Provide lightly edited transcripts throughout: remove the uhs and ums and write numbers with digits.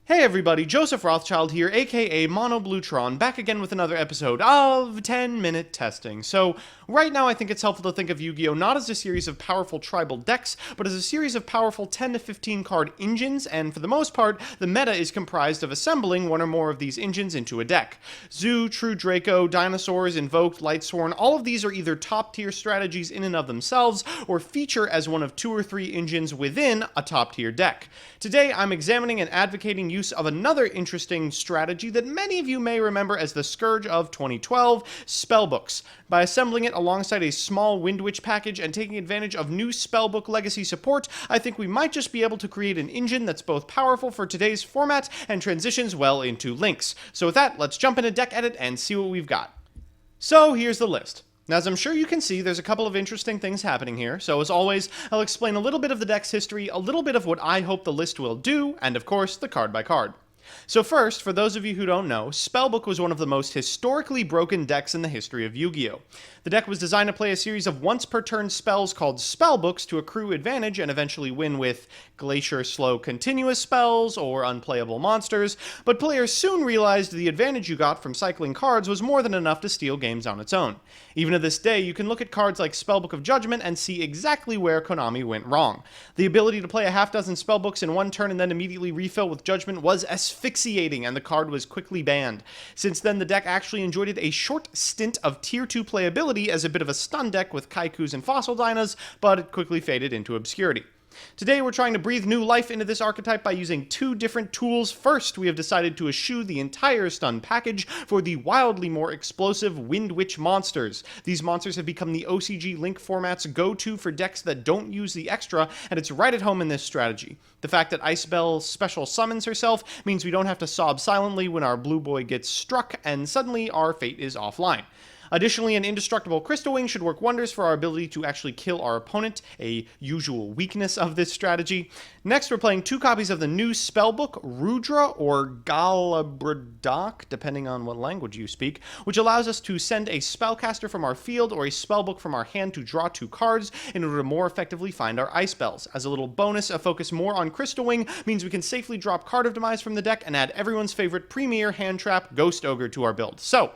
Hey everybody, Joseph Rothschild here, aka Mono Bluetron, back again with another episode of 10-Minute Testing. So, right now I think it's helpful to think of Yu-Gi-Oh! Not as a series of powerful tribal decks, but as a series of powerful 10 to 15 card engines, and for the most part, the meta is comprised of assembling one or more of these engines into a deck. Zoo, True Draco, Dinosaurs, Invoked, Lightsworn, all of these are either top-tier strategies in and of themselves, or feature as one of 2 or 3 engines within a top-tier deck. Today, I'm examining and advocating use of another interesting strategy that many of you may remember as the scourge of 2012, Spellbooks. By assembling it alongside a small Windwitch package and taking advantage of new Spellbook legacy support, I think we might just be able to create an engine that's both powerful for today's format and transitions well into Lynx. So with that, let's jump into deck edit and see what we've got. So here's the list. Now, as I'm sure you can see, there's a couple of interesting things happening here, so as always, I'll explain a little bit of the deck's history, a little bit of what I hope the list will do, and of course, the card by card. So first, for those of you who don't know, Spellbook was one of the most historically broken decks in the history of Yu-Gi-Oh! The deck was designed to play a series of once-per-turn spells called Spellbooks to accrue advantage and eventually win with Glacier Slow continuous spells or unplayable monsters, but players soon realized the advantage you got from cycling cards was more than enough to steal games on its own. Even to this day, you can look at cards like Spellbook of Judgment and see exactly where Konami went wrong. The ability to play a half dozen Spellbooks in one turn and then immediately refill with Judgment was asphyxiating, and the card was quickly banned. Since then, the deck actually enjoyed a short stint of Tier 2 playability as a bit of a stun deck with Kaikus and Fossil Dynas, but it quickly faded into obscurity. Today, we're trying to breathe new life into this archetype by using 2 different tools. First, we have decided to eschew the entire stun package for the wildly more explosive Windwitch monsters. These monsters have become the OCG Link format's go-to for decks that don't use the extra, and it's right at home in this strategy. The fact that Ice Bell special summons herself means we don't have to sob silently when our blue boy gets struck, and suddenly our fate is offline. Additionally, an indestructible Crystal Wing should work wonders for our ability to actually kill our opponent, a usual weakness of this strategy. Next, we're playing 2 copies of the new Spellbook, Rudra or Galdrabok, depending on what language you speak, which allows us to send a spellcaster from our field or a spellbook from our hand to draw 2 cards in order to more effectively find our ice spells. As a little bonus, a focus more on Crystal Wing means we can safely drop Card of Demise from the deck and add everyone's favorite premier hand trap, Ghost Ogre, to our build. So,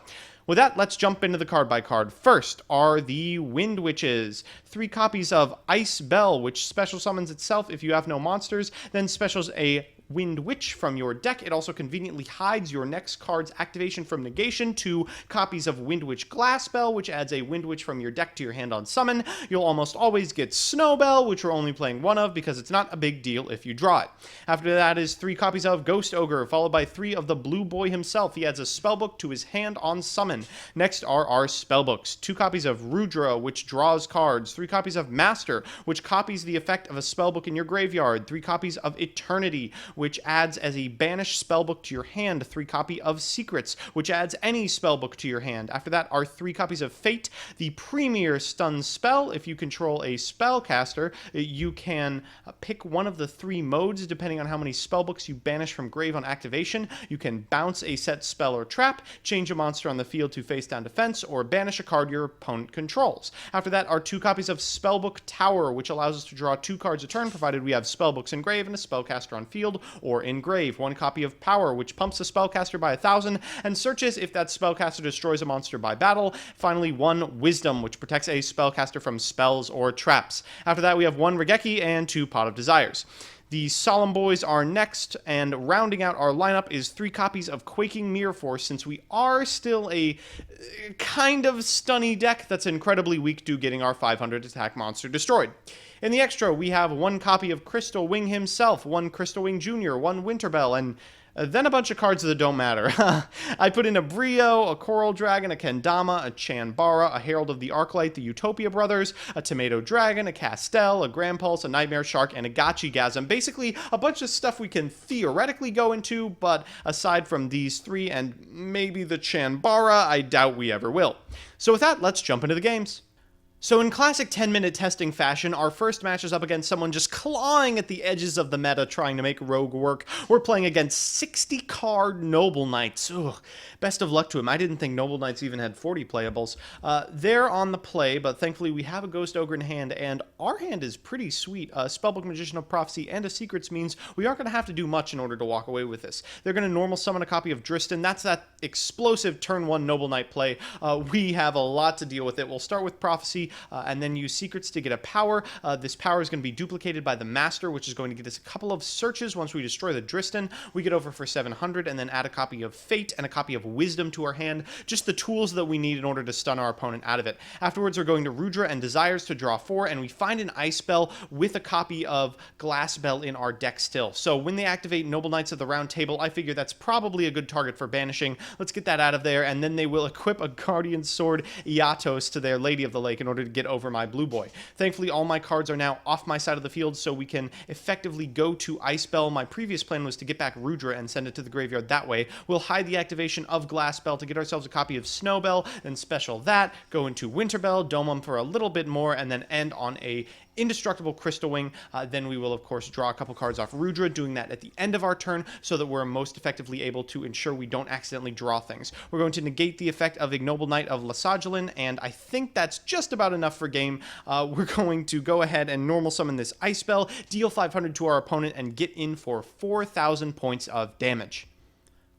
with that, let's jump into the card by card. First are the Windwitches. 3 copies of Ice Bell, which special summons itself if you have no monsters, then specials a Windwitch from your deck. It also conveniently hides your next card's activation from negation. 2 copies of Windwitch Glass Bell, which adds a Windwitch from your deck to your hand on summon. You'll almost always get Snowbell, which we're only playing 1 of because it's not a big deal if you draw it. After that is 3 copies of Ghost Ogre, followed by 3 of the Blue Boy himself. He adds a Spellbook to his hand on summon. Next are our Spellbooks. 2 copies of Rudra, which draws cards. 3 copies of Master, which copies the effect of a Spellbook in your graveyard. 3 copies of Eternity, which adds as a banished spellbook to your hand. 3 copy of Secrets, which adds any spellbook to your hand. After that are 3 copies of Fate, the premier stun spell. If you control a spellcaster, you can pick one of the 3 modes depending on how many spellbooks you banish from grave on activation. You can bounce a set spell or trap, change a monster on the field to face down defense, or banish a card your opponent controls. After that are 2 copies of Spellbook Tower, which allows us to draw 2 cards a turn provided we have spellbooks in grave and a spellcaster on field or in grave. 1 copy of Power, which pumps a spellcaster by 1,000 and searches if that spellcaster destroys a monster by battle. Finally, 1 Wisdom, which protects a spellcaster from spells or traps. After that, we have 1 Regeki and 2 Pot of Desires. The Solemn Boys are next, and rounding out our lineup is 3 copies of Quaking Mirror Force, since we are still a kind of stunny deck that's incredibly weak to getting our 500 attack monster destroyed. In the extra, we have 1 copy of Crystal Wing himself, 1 Crystal Wing Jr., 1 Winterbell, and then a bunch of cards that don't matter. I put in a Brio, a Coral Dragon, a Kendama, a Chanbara, a Herald of the Arclight, the Utopia Brothers, a Tomato Dragon, a Castel, a Grand Pulse, a Nightmare Shark, and a Gachigasm. Basically, a bunch of stuff we can theoretically go into, but aside from these 3 and maybe the Chanbara, I doubt we ever will. So with that, let's jump into the games. So in classic 10-minute testing fashion, our first match is up against someone just clawing at the edges of the meta trying to make Rogue work. We're playing against 60-card Noble Knights. Ugh. Best of luck to him. I didn't think Noble Knights even had 40 playables. They're on the play, but thankfully we have a Ghost Ogre in hand, and our hand is pretty sweet. Spellbook, Magician of Prophecy, and a Secrets means we aren't going to have to do much in order to walk away with this. They're going to normal summon a copy of Dristan. That's that explosive turn 1 Noble Knight play. We have a lot to deal with it. We'll start with Prophecy, and then use Secrets to get a power. This power is going to be duplicated by the Master, which is going to get us a couple of searches. Once we destroy the Dristan, we get over for 700, and then add a copy of Fate and a copy of Wisdom to our hand. Just the tools that we need in order to stun our opponent out of it. Afterwards, we're going to Rudra and Desires to draw 4, and we find an Ice Spell with a copy of Glass Bell in our deck still. So when they activate Noble Knights of the Round Table, I figure that's probably a good target for banishing. Let's get that out of there, and then they will equip a Guardian Sword Iatos to their Lady of the Lake in order to get over my Blue Boy. Thankfully, all my cards are now off my side of the field, so we can effectively go to Ice Bell. My previous plan was to get back Rudra and send it to the graveyard that way. We'll hide the activation of Glass Bell to get ourselves a copy of Snow Bell, then special that, go into Winter Bell, dome them for a little bit more, and then end on a indestructible Crystal Wing. Then we will, of course, draw a couple cards off Rudra, doing that at the end of our turn so that we're most effectively able to ensure we don't accidentally draw things. We're going to negate the effect of Ignoble Knight of Lasagilin, and I think that's just about enough for game. We're going to go ahead and normal summon this Ice Spell, deal 500 to our opponent, and get in for 4,000 points of damage.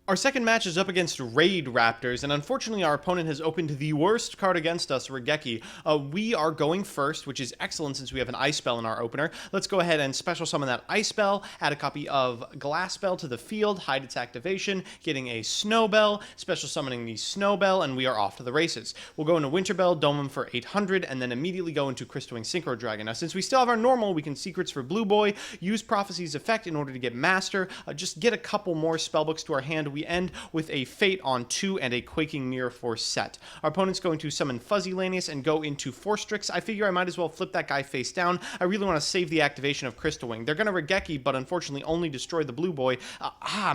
Our second match is up against Raid Raptors, and unfortunately our opponent has opened the worst card against us, Regeki. We are going first, which is excellent since we have an Ice Spell in our opener. Let's go ahead and special summon that Ice Spell, add a copy of Glass Bell to the field, hide its activation, getting a Snow Bell, special summoning the Snow Bell, and we are off to the races. We'll go into Winter Bell, dome him for 800, and then immediately go into Crystal Wing Synchro Dragon. Now, since we still have our normal, we can Secrets for Blue Boy, use Prophecy's effect in order to get Master, just get a couple more Spellbooks to our hand. We end with a Fate on 2 and a Quaking Mirror for set. Our opponent's going to summon Fuzzy Lanius and go into Forstrix. I figure I might as well flip that guy face down. I really want to save the activation of Crystal Wing. They're going to Regeki, but unfortunately only destroy the Blue Boy.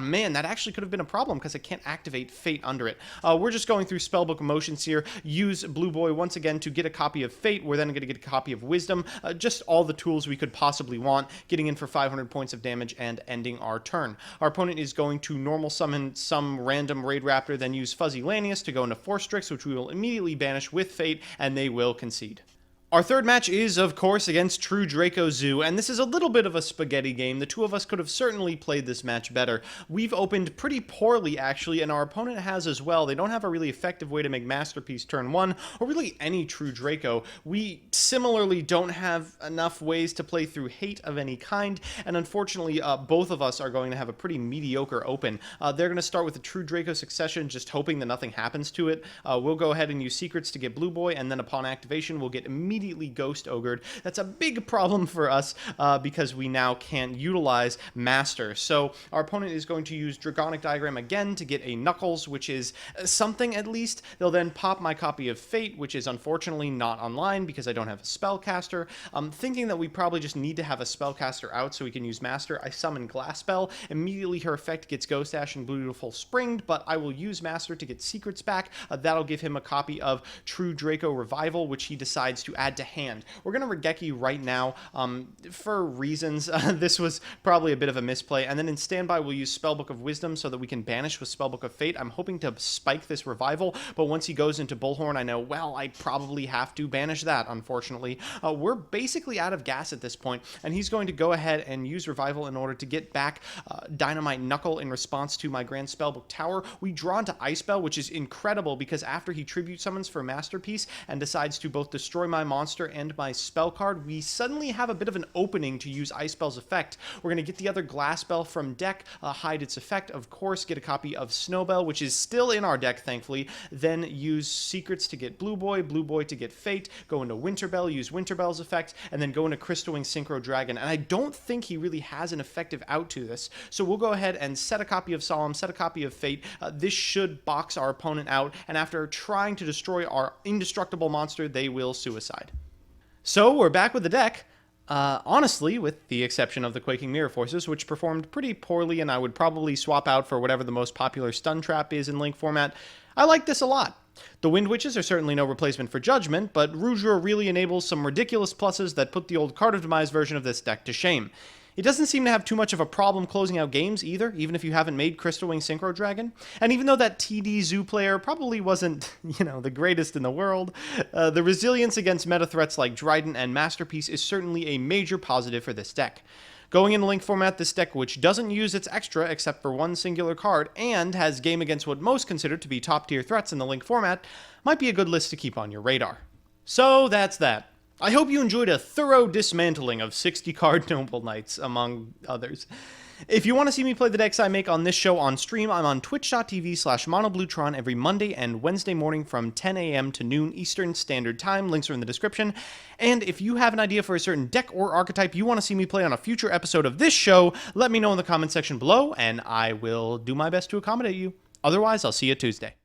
Man, that actually could have been a problem because I can't activate Fate under it. We're just going through Spellbook motions here. Use Blue Boy once again to get a copy of Fate. We're then going to get a copy of Wisdom. Just all the tools we could possibly want, getting in for 500 points of damage and ending our turn. Our opponent is going to normal summon some random Raid Raptor, then use Fuzzy Lanius to go into Forstrix, which we will immediately banish with Fate, and they will concede. Our third match is, of course, against True Draco Zoo, and this is a little bit of a spaghetti game. The two of us could have certainly played this match better. We've opened pretty poorly, actually, and our opponent has as well. They don't have a really effective way to make Masterpiece turn 1, or really any True Draco. We similarly don't have enough ways to play through Hate of any kind, and unfortunately, both of us are going to have a pretty mediocre open. They're going to start with a True Draco Succession, just hoping that nothing happens to it. We'll go ahead and use Secrets to get Blue Boy, and then upon activation, we'll get immediately Ghost Ogred. That's a big problem for us because we now can't utilize Master. So our opponent is going to use Dragonic Diagram again to get a Knuckles, which is something at least. They'll then pop my copy of Fate, which is unfortunately not online because I don't have a Spellcaster. I'm thinking that we probably just need to have a Spellcaster out so we can use Master. I summon Glass Bell. Immediately her effect gets Ghost Ash and Beautiful Springed, but I will use Master to get Secrets back. That'll give him a copy of True Draco Revival, which he decides to add to hand. We're going to Regeki right now for reasons. This was probably a bit of a misplay. And then in standby, we'll use Spellbook of Wisdom so that we can banish with Spellbook of Fate. I'm hoping to spike this Revival, but once he goes into Bullhorn, I know, well, I probably have to banish that, unfortunately. We're basically out of gas at this point, and he's going to go ahead and use Revival in order to get back Dynamite Knuckle in response to my Grand Spellbook Tower. We draw into Ice Bell, which is incredible because after he Tribute Summons for Masterpiece and decides to both destroy my monster and my spell card, we suddenly have a bit of an opening to use Ice Bell's effect. We're going to get the other Glass Bell from deck, hide its effect, of course, get a copy of Snow Bell, which is still in our deck, thankfully, then use Secrets to get Blue Boy to get Fate, go into Winter Bell, use Winter Bell's effect, and then go into Crystal Wing Synchro Dragon, and I don't think he really has an effective out to this, so we'll go ahead and set a copy of Solemn, set a copy of Fate. This should box our opponent out, and after trying to destroy our indestructible monster, they will suicide. So we're back with the deck. Honestly, with the exception of the Quaking Mirror Forces, which performed pretty poorly and I would probably swap out for whatever the most popular stun trap is in Link format, I like this a lot. The Wind Witches are certainly no replacement for Judgment, but Rougeure really enables some ridiculous pluses that put the old Card of Demise version of this deck to shame. It doesn't seem to have too much of a problem closing out games either, even if you haven't made Crystal Wing Synchro Dragon. And even though that TD Zoo player probably wasn't, the greatest in the world, the resilience against meta threats like Dryden and Masterpiece is certainly a major positive for this deck. Going in Link format, this deck, which doesn't use its extra except for one singular card, and has game against what most consider to be top-tier threats in the Link format, might be a good list to keep on your radar. So that's that. I hope you enjoyed a thorough dismantling of 60-card Noble Knights, among others. If you want to see me play the decks I make on this show on stream, I'm on twitch.tv/monobluetron every Monday and Wednesday morning from 10 a.m. to noon Eastern Standard Time. Links are in the description. And if you have an idea for a certain deck or archetype you want to see me play on a future episode of this show, let me know in the comment section below, and I will do my best to accommodate you. Otherwise, I'll see you Tuesday.